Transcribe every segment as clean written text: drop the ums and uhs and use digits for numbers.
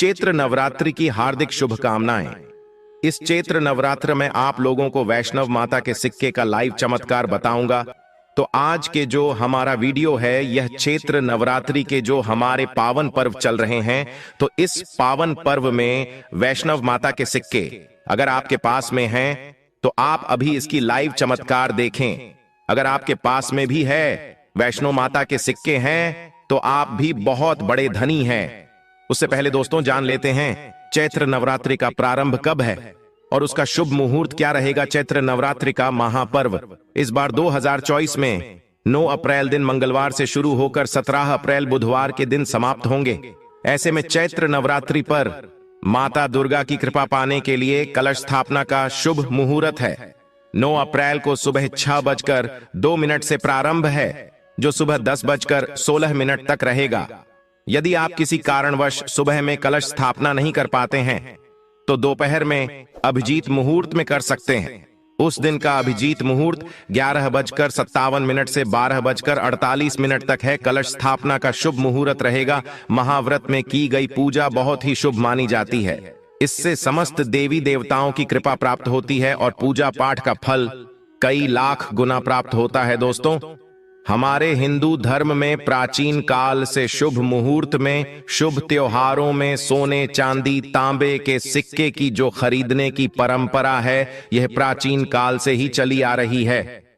चैत्र नवरात्रि की हार्दिक शुभकामनाएं। इस चैत्र नवरात्र में आप लोगों को वैष्णव माता के सिक्के का लाइव चमत्कार बताऊंगा। तो आज के जो हमारा वीडियो है यह चैत्र नवरात्रि के जो हमारे पावन पर्व चल रहे हैं, तो इस पावन पर्व में वैष्णव माता के सिक्के अगर आपके पास में हैं तो आप अभी इसकी लाइव चमत्कार देखें। अगर आपके पास में भी है वैष्णो माता के सिक्के हैं तो आप भी बहुत बड़े धनी हैं। उससे पहले दोस्तों जान लेते हैं चैत्र नवरात्रि का प्रारंभ कब है और उसका शुभ मुहूर्त क्या रहेगा। चैत्र नवरात्रि का महापर्व इस बार 2024 में 9 अप्रैल दिन मंगलवार से शुरू होकर 17 अप्रैल बुधवार के दिन समाप्त होंगे। ऐसे में चैत्र नवरात्रि पर माता दुर्गा की कृपा पाने के लिए कलश स्थापना का शुभ मुहूर्त है। 9 अप्रैल को सुबह 6:02 से प्रारंभ है, जो सुबह 10:16 तक रहेगा। यदि आप किसी कारणवश सुबह में कलश स्थापना नहीं कर पाते हैं तो दोपहर में अभिजीत मुहूर्त में कर सकते हैं। उस दिन का अभिजीत मुहूर्त 11:57 से 12:48 तक है। कलश स्थापना का शुभ मुहूर्त रहेगा। महाव्रत में की गई पूजा बहुत ही शुभ मानी जाती है। इससे समस्त देवी देवताओं की कृपा प्राप्त होती है और पूजा पाठ का फल कई लाख गुना प्राप्त होता है। दोस्तों, हमारे हिंदू धर्म में प्राचीन काल से शुभ मुहूर्त में, शुभ त्योहारों में सोने चांदी तांबे के सिक्के की जो खरीदने की परंपरा है, यह प्राचीन काल से ही चली आ रही है।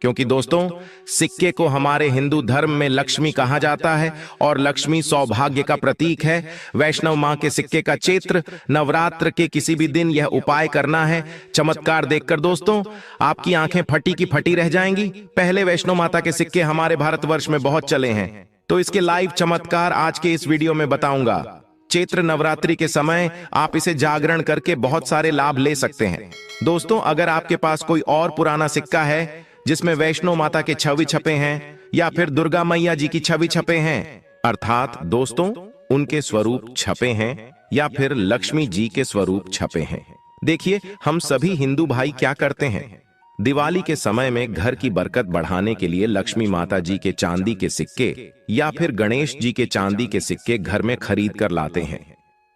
क्योंकि दोस्तों, सिक्के को हमारे हिंदू धर्म में लक्ष्मी कहा जाता है और लक्ष्मी सौभाग्य का प्रतीक है। वैष्णव मां के सिक्के का चैत्र नवरात्र के किसी भी दिन यह उपाय करना है। चमत्कार देखकर दोस्तों आपकी आंखें फटी की फटी रह जाएंगी। पहले वैष्णव माता के सिक्के हमारे भारतवर्ष में बहुत चले हैं, तो इसके लाइव चमत्कार आज के इस वीडियो में बताऊंगा। चैत्र नवरात्रि के समय आप इसे जागरण करके बहुत सारे लाभ ले सकते हैं। दोस्तों, अगर आपके पास कोई और पुराना सिक्का है जिसमें वैष्णो माता के छवि छपे हैं या फिर दुर्गा मैया जी की छवि छपे हैं, अर्थात दोस्तों उनके स्वरूप छपे हैं या फिर लक्ष्मी जी के स्वरूप छपे हैं। देखिए, हम सभी हिंदू भाई क्या करते हैं, दिवाली के समय में घर की बरकत बढ़ाने के लिए लक्ष्मी माता जी के चांदी के सिक्के या फिर गणेश जी के चांदी के सिक्के घर में खरीद कर लाते हैं।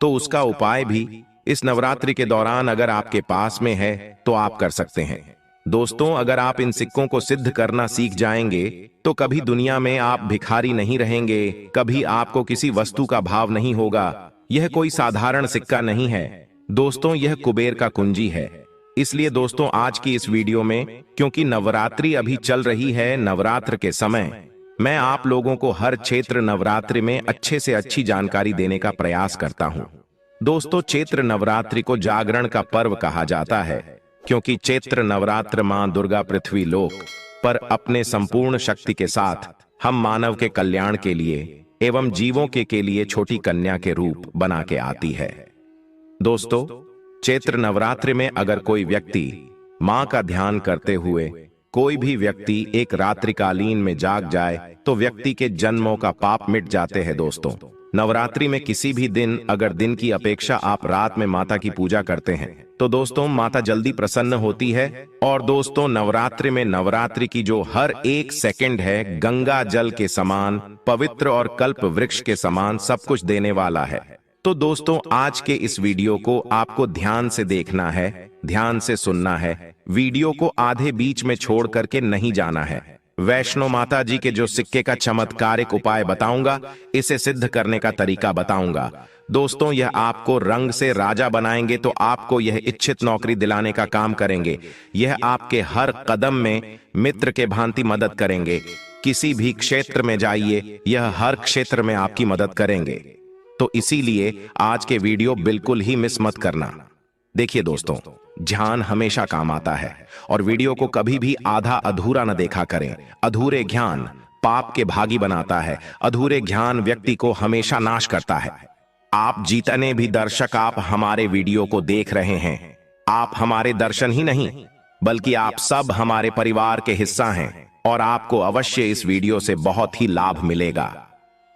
तो उसका उपाय भी इस नवरात्रि के दौरान अगर आपके पास में है तो आप कर सकते हैं। दोस्तों, अगर आप इन सिक्कों को सिद्ध करना सीख जाएंगे तो कभी दुनिया में आप भिखारी नहीं रहेंगे, कभी आपको किसी वस्तु का भाव नहीं होगा। यह कोई साधारण सिक्का नहीं है दोस्तों, यह कुबेर का कुंजी है। इसलिए दोस्तों आज की इस वीडियो में, क्योंकि नवरात्रि अभी चल रही है, नवरात्र के समय मैं आप लोगों को हर चैत्र नवरात्रि में अच्छे से अच्छी जानकारी देने का प्रयास करता हूं। दोस्तों, चैत्र नवरात्रि को जागरण का पर्व कहा जाता है क्योंकि चैत्र नवरात्र मां दुर्गा पृथ्वी लोक पर अपने संपूर्ण शक्ति के साथ हम मानव के कल्याण के लिए एवं जीवों के लिए छोटी कन्या के रूप बना के आती है। दोस्तों, चैत्र नवरात्रि में अगर कोई व्यक्ति मां का ध्यान करते हुए कोई भी व्यक्ति एक रात्रिकालीन में जाग जाए तो व्यक्ति के जन्मों का पाप मिट जाते हैं। दोस्तों, नवरात्रि में किसी भी दिन अगर दिन की अपेक्षा आप रात में माता की पूजा करते हैं तो दोस्तों माता जल्दी प्रसन्न होती है। और दोस्तों, नवरात्रि में नवरात्रि की जो हर एक सेकंड है गंगा जल के समान पवित्र और कल्प वृक्ष के समान सब कुछ देने वाला है। तो दोस्तों, आज के इस वीडियो को आपको ध्यान से देखना है, ध्यान से सुनना है। वीडियो को आधे बीच में छोड़ करके नहीं जाना है। वैष्णो माता जी के जो सिक्के का चमत्कारिक उपाय बताऊंगा, इसे सिद्ध करने का तरीका बताऊंगा। दोस्तों, यह आपको रंग से राजा बनाएंगे तो आपको यह इच्छित नौकरी दिलाने का काम करेंगे। यह आपके हर कदम में मित्र के भांति मदद करेंगे। किसी भी क्षेत्र में जाइए, यह हर क्षेत्र में आपकी मदद करेंगे। तो इसीलिए आज के वीडियो बिल्कुल ही मिस मत करना। देखिए दोस्तों, ध्यान हमेशा काम आता है और वीडियो को कभी भी आधा अधूरा न देखा करें। अधूरे ज्ञान पाप के भागी बनाता है। अधूरे ज्ञान व्यक्ति को हमेशा नाश करता है। आप जितने भी दर्शक आप हमारे वीडियो को देख रहे हैं, आप हमारे दर्शन ही नहीं बल्कि आप सब हमारे परिवार के हिस्सा हैं और आपको अवश्य इस वीडियो से बहुत ही लाभ मिलेगा।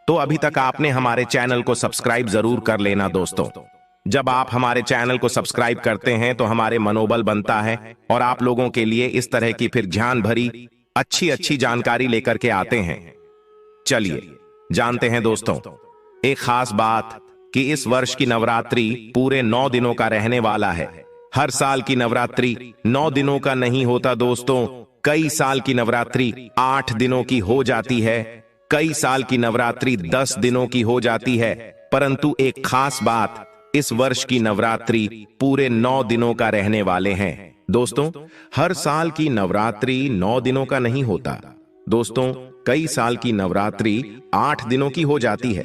तो अभी तक आपने हमारे चैनल को सब्सक्राइब जरूर कर लेना। दोस्तों, जब आप हमारे चैनल को सब्सक्राइब करते हैं तो हमारे मनोबल बनता है और आप लोगों के लिए इस तरह की फिर ध्यान भरी अच्छी अच्छी जानकारी लेकर के आते हैं। चलिए जानते हैं दोस्तों, एक खास बात कि इस वर्ष की नवरात्रि पूरे 9 दिनों का रहने वाला है। हर साल की नवरात्रि 9 दिनों का नहीं होता दोस्तों, कई साल की नवरात्रि 8 दिनों की हो जाती है, कई साल की नवरात्रि 10 दिनों की हो जाती है। परंतु एक खास बात, इस वर्ष की नवरात्रि पूरे 9 दिनों का रहने वाले हैं। दोस्तों, हर साल की नवरात्रि 9 दिनों का नहीं होता दोस्तों, कई साल की नवरात्रि 8 दिनों की हो जाती है,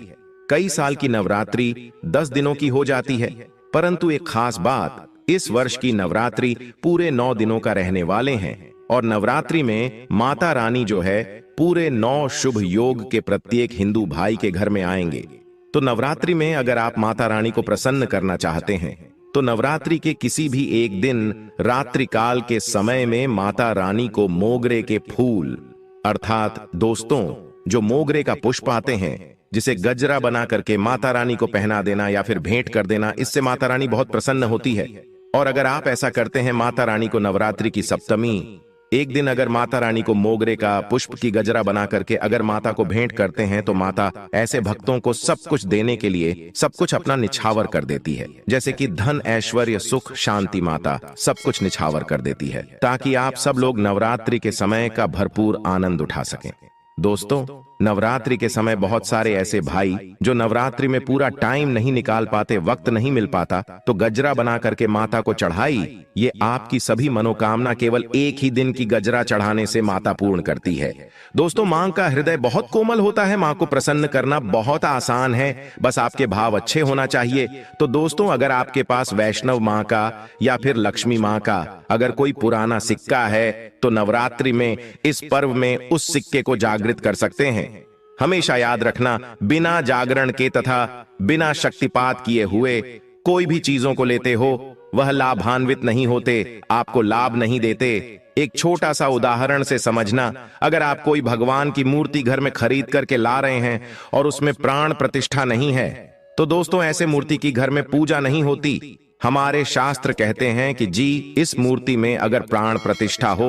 कई साल की नवरात्रि 10 दिनों की हो जाती है। परंतु एक खास बात, इस वर्ष की नवरात्रि पूरे 9 दिनों का रहने वाले हैं और नवरात्रि में माता रानी जो है पूरे 9 शुभ योग के प्रत्येक हिंदू भाई के घर में आएंगे। तो नवरात्रि में अगर आप माता रानी को प्रसन्न करना चाहते हैं तो नवरात्रि के किसी भी एक दिन रात्रि काल के समय में माता रानी को मोगरे के फूल अर्थात दोस्तों जो मोगरे का पुष्प आते हैं, जिसे गजरा बना करके माता रानी को पहना देना या फिर भेंट कर देना, इससे माता रानी बहुत प्रसन्न होती है। और अगर आप ऐसा करते हैं माता रानी को नवरात्रि की सप्तमी एक दिन अगर माता रानी को मोगरे का पुष्प की गजरा बना करके अगर माता को भेंट करते हैं तो माता ऐसे भक्तों को सब कुछ देने के लिए सब कुछ अपना निछावर कर देती है, जैसे कि धन ऐश्वर्य सुख शांति माता सब कुछ निछावर कर देती है, ताकि आप सब लोग नवरात्रि के समय का भरपूर आनंद उठा सकें। दोस्तों, नवरात्रि के समय बहुत सारे ऐसे भाई जो नवरात्रि में पूरा टाइम नहीं निकाल पाते, वक्त नहीं मिल पाता, तो गजरा बना करके माता को चढ़ाई, ये आपकी सभी मनोकामना केवल एक ही दिन की गजरा चढ़ाने से माता पूर्ण करती है। दोस्तों, मां का हृदय बहुत कोमल होता है, मां को प्रसन्न करना बहुत आसान है, बस आपके भाव अच्छे होना चाहिए। तो दोस्तों, अगर आपके पास वैष्णव मां का या फिर लक्ष्मी मां का अगर कोई पुराना सिक्का है तो नवरात्रि में इस पर्व में उस सिक्के को जागृत कर सकते हैं। हमेशा याद रखना, बिना जागरण के तथा बिना शक्तिपात किए हुए कोई भी चीजों को लेते हो वह लाभान्वित नहीं होते, आपको लाभ नहीं देते। एक छोटा सा उदाहरण से समझना, अगर आप कोई भगवान की मूर्ति घर में खरीद करके ला रहे हैं और उसमें प्राण प्रतिष्ठा नहीं है तो दोस्तों ऐसे मूर्ति की घर में पूजा नहीं होती। हमारे शास्त्र कहते हैं कि जी इस मूर्ति में अगर प्राण प्रतिष्ठा हो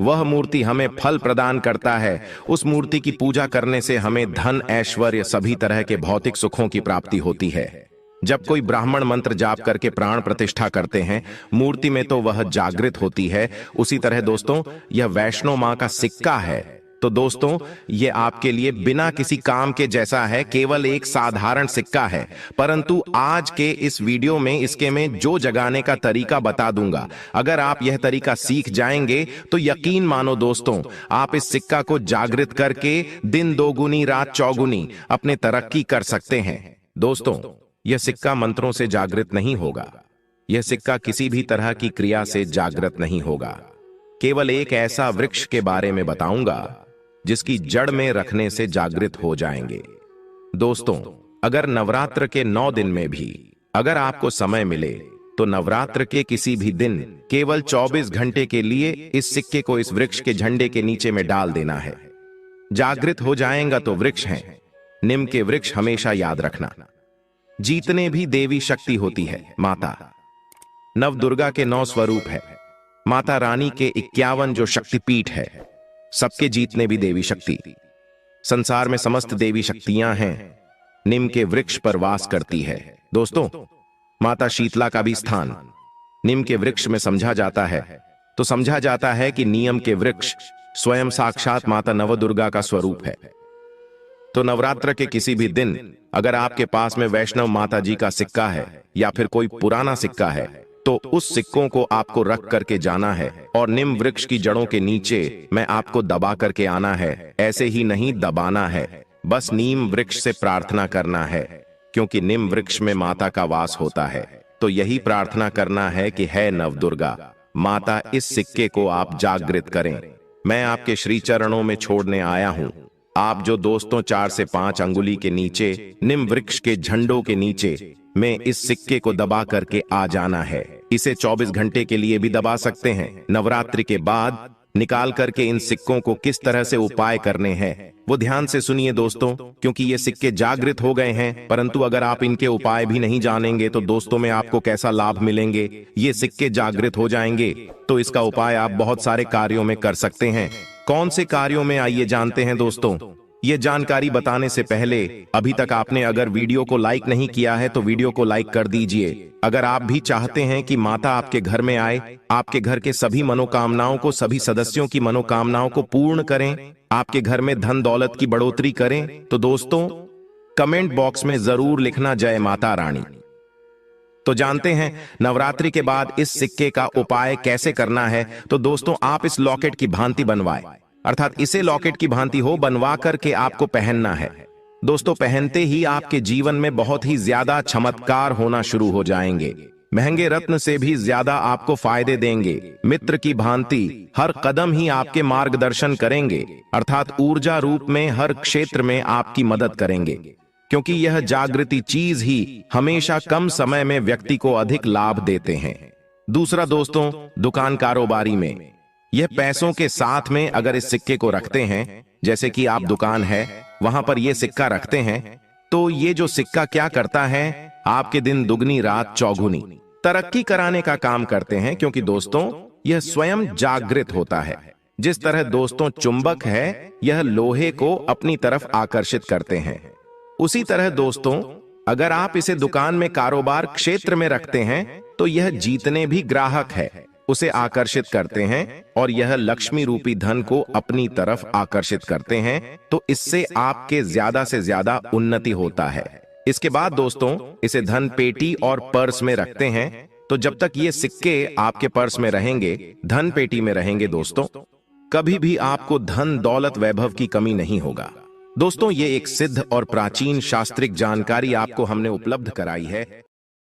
वह मूर्ति हमें फल प्रदान करता है, उस मूर्ति की पूजा करने से हमें धन ऐश्वर्य सभी तरह के भौतिक सुखों की प्राप्ति होती है। जब कोई ब्राह्मण मंत्र जाप करके प्राण प्रतिष्ठा करते हैं मूर्ति में तो वह जागृत होती है। उसी तरह दोस्तों यह वैष्णो मां का सिक्का है, तो दोस्तों ये आपके लिए बिना किसी काम के जैसा है, केवल एक साधारण सिक्का है। परंतु आज के इस वीडियो में इसके में जो जगाने का तरीका बता दूंगा, अगर आप यह तरीका सीख जाएंगे तो यकीन मानो दोस्तों आप इस सिक्का को जागृत करके दिन दोगुनी रात चौगुनी अपने तरक्की कर सकते हैं। दोस्तों, यह सिक्का मंत्रों से जागृत नहीं होगा, यह सिक्का किसी भी तरह की क्रिया से जागृत नहीं होगा, केवल एक ऐसा वृक्ष के बारे में बताऊंगा जिसकी जड़ में रखने से जागृत हो जाएंगे। दोस्तों, अगर नवरात्र के 9 दिन में भी अगर आपको समय मिले तो नवरात्र के किसी भी दिन केवल 24 घंटे के लिए इस सिक्के को इस वृक्ष के झंडे के नीचे में डाल देना है, जागृत हो जाएगा। तो वृक्ष हैं नीम के वृक्ष, हमेशा याद रखना जीतने भी देवी शक्ति होती है। माता नव दुर्गा के 9 स्वरूप है, माता रानी के 51 जो शक्तिपीठ है, सबके जीतने भी देवी शक्ति। संसार में समस्त देवी शक्तियां हैं, नीम के वृक्ष पर वास करती है। दोस्तों, माता शीतला का भी स्थान नीम के वृक्ष में समझा जाता है, तो समझा जाता है कि नीम के वृक्ष स्वयं साक्षात माता नवदुर्गा का स्वरूप है। तो नवरात्र के किसी भी दिन अगर आपके पास में वैष्णव माता जी का सिक्का है या फिर कोई पुराना सिक्का है तो उस सिक्कों को आपको रख करके जाना है और नीम वृक्ष की जड़ों के नीचे में आपको दबा करके आना है। ऐसे ही नहीं दबाना है, बस नीम वृक्ष से प्रार्थना करना है, क्योंकि नीम वृक्ष में माता का वास होता है। तो यही प्रार्थना करना है कि है नवदुर्गा माता, इस सिक्के को आप जागृत करें, मैं आपके श्री चरणों में छोड़ने आया हूं। आप जो दोस्तों 4 से 5 अंगुली के नीचे नीम वृक्ष के झंडों के नीचे में इस सिक्के को दबा करके आ जाना है। इसे 24 घंटे के लिए भी दबा सकते हैं। नवरात्रि के बाद निकाल करके इन सिक्कों को किस तरह से उपाय करने हैं वो ध्यान से सुनिए दोस्तों, क्योंकि ये सिक्के जागृत हो गए हैं, परंतु अगर आप इनके उपाय भी नहीं जानेंगे तो दोस्तों में आपको कैसा लाभ मिलेंगे। ये सिक्के जागृत हो जाएंगे तो इसका उपाय आप बहुत सारे कार्यों में कर सकते हैं। कौन से कार्यों में आइए जानते हैं दोस्तों। ये जानकारी बताने से पहले अभी तक आपने अगर वीडियो को लाइक नहीं किया है तो वीडियो को लाइक कर दीजिए। अगर आप भी चाहते हैं कि माता आपके घर में आए, आपके घर के सभी मनोकामनाओं को, सभी सदस्यों की मनोकामनाओं को पूर्ण करें, आपके घर में धन दौलत की बढ़ोतरी करें, तो दोस्तों कमेंट बॉक्स में जरूर लिखना जय माता रानी। तो जानते हैं नवरात्रि के बाद इस सिक्के का उपाय कैसे करना है। तो दोस्तों आप इस लॉकेट की भांति बनवाए, अर्थात इसे लॉकेट की भांति हो बनवा करके आपको पहनना है। दोस्तों पहनते ही आपके जीवन में बहुत ही ज्यादा चमत्कार होना शुरू हो जाएंगे। महंगे रत्न से भी ज्यादा आपको फायदे देंगे। मित्र की भांति हर कदम ही आपके मार्गदर्शन करेंगे, अर्थात ऊर्जा रूप में हर क्षेत्र में आपकी मदद करेंगे, क्योंकि यह जागृति चीज ही हमेशा कम समय में व्यक्ति को अधिक लाभ देते हैं। दूसरा दोस्तों, दुकान कारोबारी में यह पैसों के साथ में अगर इस सिक्के को रखते हैं, जैसे कि आप दुकान है वहां पर यह सिक्का रखते हैं, तो ये जो सिक्का क्या करता है, आपके दिन दुगनी रात चौगुनी तरक्की कराने का काम करते हैं। क्योंकि दोस्तों यह स्वयं जागृत होता है। जिस तरह दोस्तों चुंबक है, यह लोहे को अपनी तरफ आकर्षित करते हैं, उसी तरह दोस्तों अगर आप इसे दुकान में कारोबार क्षेत्र में रखते हैं तो यह जीतने भी ग्राहक है उसे आकर्षित करते हैं, और यह लक्ष्मी रूपी धन को अपनी तरफ आकर्षित करते हैं। तो इससे आपके ज्यादा से ज्यादा उन्नति होता है। इसके बाद दोस्तों इसे धन पेटी और पर्स में रखते हैं। तो जब तक ये सिक्के आपके पर्स में रहेंगे, धन पेटी में रहेंगे दोस्तों, कभी भी आपको धन दौलत वैभव की कमी नहीं होगा। दोस्तों ये एक सिद्ध और प्राचीन शास्त्रिक जानकारी आपको हमने उपलब्ध कराई है।